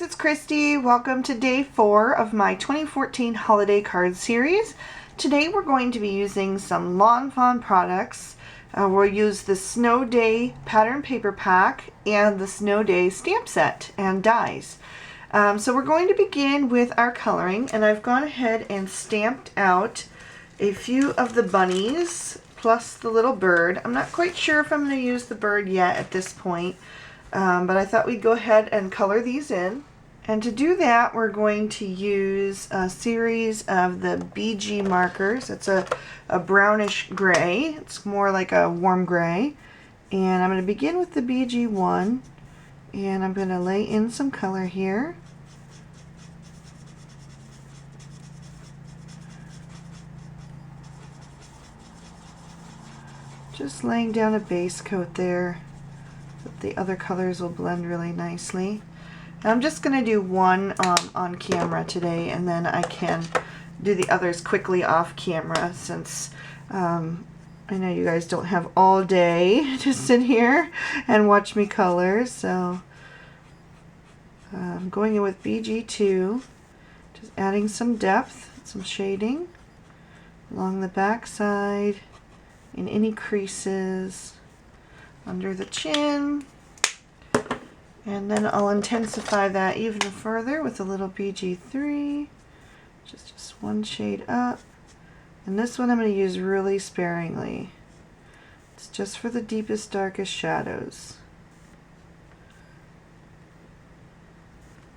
It's Christy. Welcome to day 4 of my 2014 holiday card series. Today we're going to be using some Lawn Fawn products. We'll use the Snow Day pattern paper pack and the Snow Day stamp set and dies. So we're going to begin with our coloring, and I've gone ahead and stamped out a few of the bunnies plus the little bird. I'm not quite sure if I'm going to use the bird yet at this point, but I thought we'd go ahead and color these in. And to do that, we're going to use a series of the BG markers. It's a brownish gray. It's more like a warm gray. And I'm going to begin with the BG one, and I'm going to lay in some color here. Just laying down a base coat there, but the other colors will blend really nicely. I'm just going to do one on camera today, and then I can do the others quickly off camera, since I know you guys don't have all day to sit here and watch me color. So I'm going in with BG2, just adding some depth, some shading along the back side, in any creases, under the chin. And then I'll intensify that even further with a little BG3, just one shade up. And this one I'm going to use really sparingly. It's just for the deepest, darkest shadows.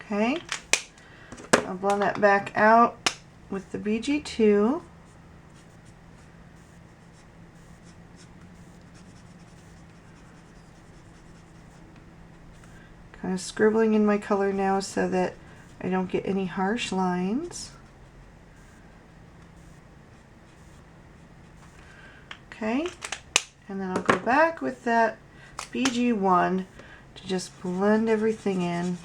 Okay, I'll blend that back out with the BG2. Kind of scribbling in my color now so that I don't get any harsh lines. Okay, and then I'll go back with that BG1 to just blend everything in.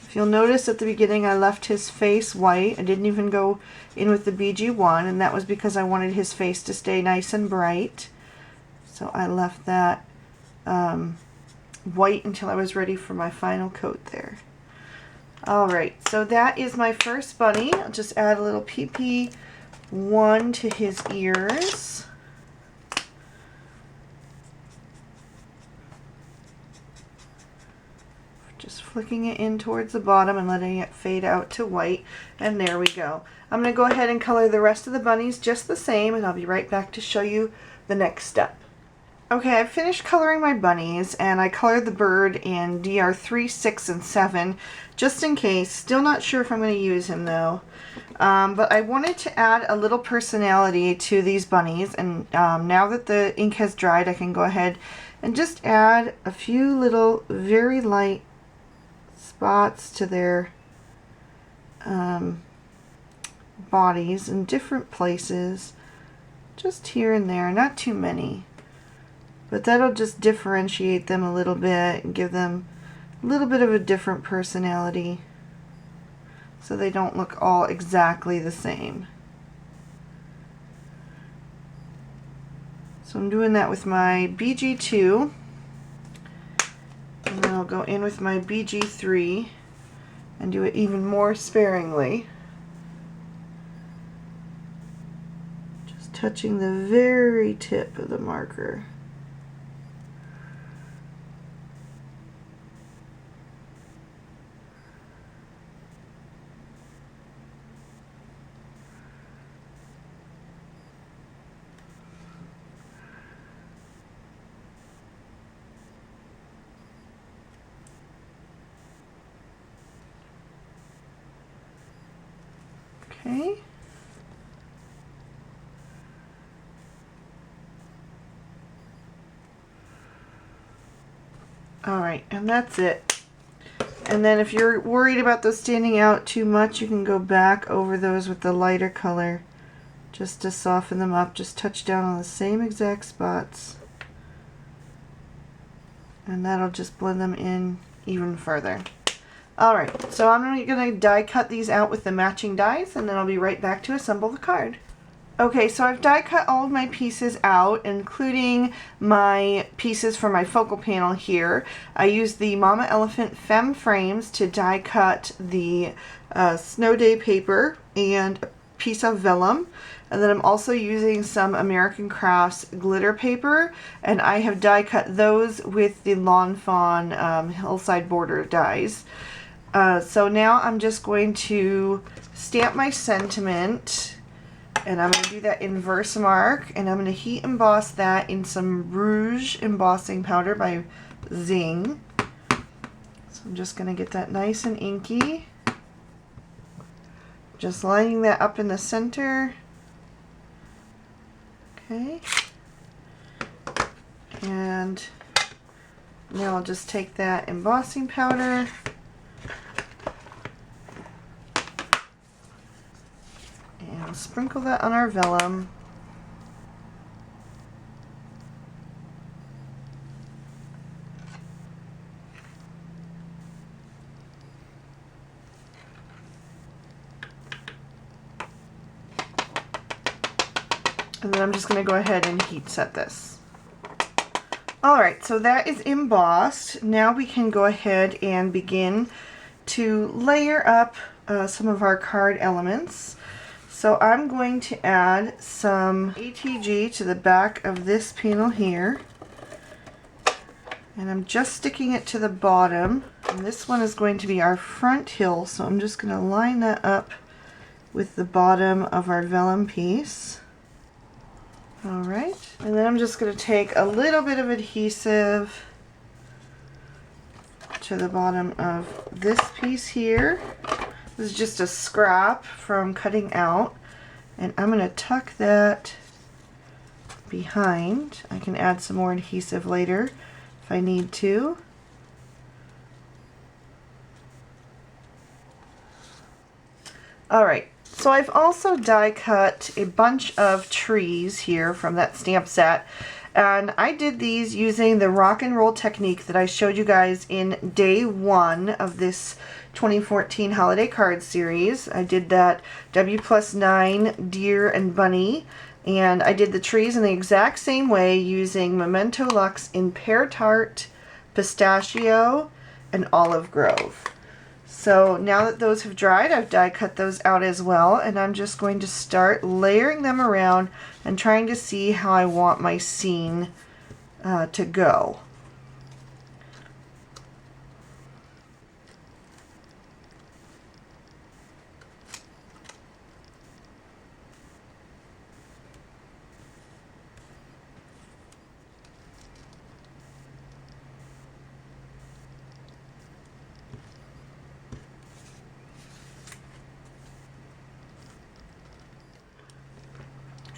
If you'll notice at the beginning, I left his face white. I didn't even go in with the BG1, and that was because I wanted his face to stay nice and bright. So I left that white until I was ready for my final coat there. Alright, so that is my first bunny. I'll just add a little PP1 to his ears. Just flicking it in towards the bottom and letting it fade out to white, and there we go. I'm going to go ahead and color the rest of the bunnies just the same, and I'll be right back to show you the next step. Okay, I've finished coloring my bunnies, and I colored the bird in DR3, 6, and 7, just in case. Still not sure if I'm going to use him though. But I wanted to add a little personality to these bunnies, and now that the ink has dried, I can go ahead and just add a few little very light spots to their bodies in different places, just here and there, not too many. But that'll just differentiate them a little bit and give them a little bit of a different personality, so they don't look all exactly the same. So I'm doing that with my BG2, and then I'll go in with my BG3 and do it even more sparingly. Just touching the very tip of the marker. Okay. Alright, and that's it. And then if you're worried about those standing out too much, you can go back over those with the lighter color just to soften them up. Just touch down on the same exact spots, and that'll just blend them in even further. Alright, so I'm going to die cut these out with the matching dies, and then I'll be right back to assemble the card. Okay, so I've die cut all of my pieces out, including my pieces for my focal panel here. I used the Mama Elephant Femme frames to die cut the snow day paper and a piece of vellum. And then I'm also using some American Crafts glitter paper, and I have die cut those with the Lawn Fawn hillside border dies. So now I'm just going to stamp my sentiment, and I'm going to do that in Versamark, and I'm going to heat emboss that in some Rouge embossing powder by Zing. So I'm just going to get that nice and inky. Just lining that up in the center. Okay. And now I'll just take that embossing powder and sprinkle that on our vellum. And then I'm just going to go ahead and heat set this. Alright, so that is embossed. Now we can go ahead and begin to layer up some of our card elements. So I'm going to add some ATG to the back of this panel here. And I'm just sticking it to the bottom. And this one is going to be our front hill, so I'm just going to line that up with the bottom of our vellum piece. Alright, and then I'm just going to take a little bit of adhesive to the bottom of this piece here. This is just a scrap from cutting out, and I'm going to tuck that behind. I can add some more adhesive later if I need to. Alright. So I've also die cut a bunch of trees here from that stamp set, and I did these using the rock and roll technique that I showed you guys in day 1 of this 2014 holiday card series. I did that W+9 deer and bunny, and I did the trees in the exact same way using Memento Luxe in Pear Tart, Pistachio, and Olive Grove. So now that those have dried, I've die cut those out as well, and I'm just going to start layering them around and trying to see how I want my scene to go.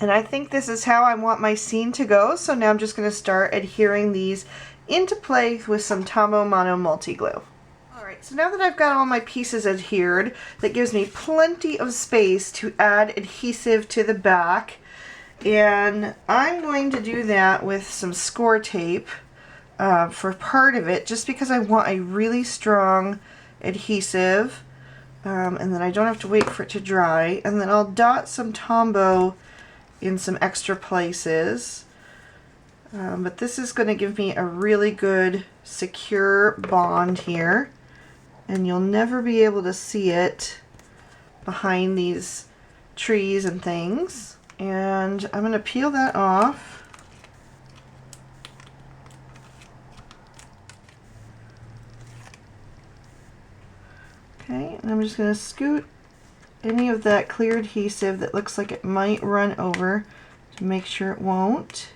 And I think this is how I want my scene to go, so now I'm just going to start adhering these into place with some Tombow Mono Multi-Glue. Alright, so now that I've got all my pieces adhered, that gives me plenty of space to add adhesive to the back. And I'm going to do that with some score tape for part of it, just because I want a really strong adhesive, and then I don't have to wait for it to dry. And then I'll dot some Tombow in some extra places, but this is going to give me a really good secure bond here, and you'll never be able to see it behind these trees and things. And I'm going to peel that off. Okay, and I'm just going to scoot any of that clear adhesive that looks like it might run over to make sure it won't.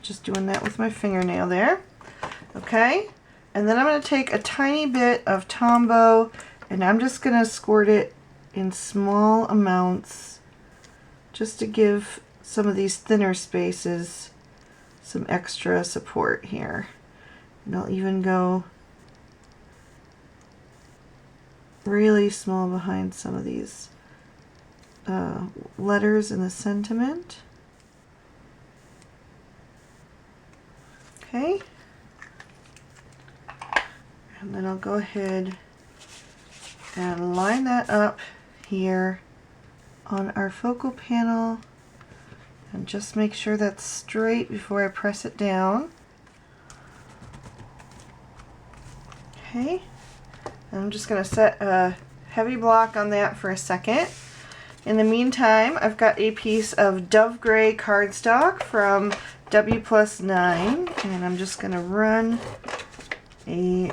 Just doing that with my fingernail there. Okay, and then I'm going to take a tiny bit of Tombow, and I'm just going to squirt it in small amounts just to give some of these thinner spaces some extra support here. And I'll even go really small behind some of these letters in the sentiment. Okay, and then I'll go ahead and line that up here on our focal panel and just make sure that's straight before I press it down. Okay, and I'm just going to set a heavy block on that for a second. In the meantime, I've got a piece of Dove Gray cardstock from W+9, and I'm just going to run a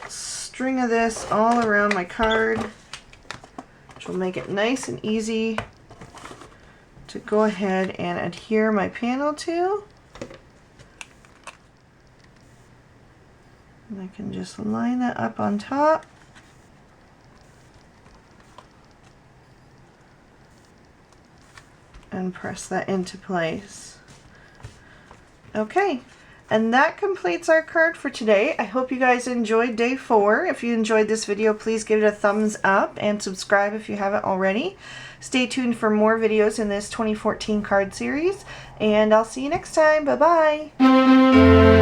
string of this all around my card, which will make it nice and easy to go ahead and adhere my panel to. And I can just line that up on top. And press that into place. Okay, and that completes our card for today. I hope you guys enjoyed day 4. If you enjoyed this video, please give it a thumbs up and subscribe if you haven't already. Stay tuned for more videos in this 2014 card series, and I'll see you next time. Bye-bye.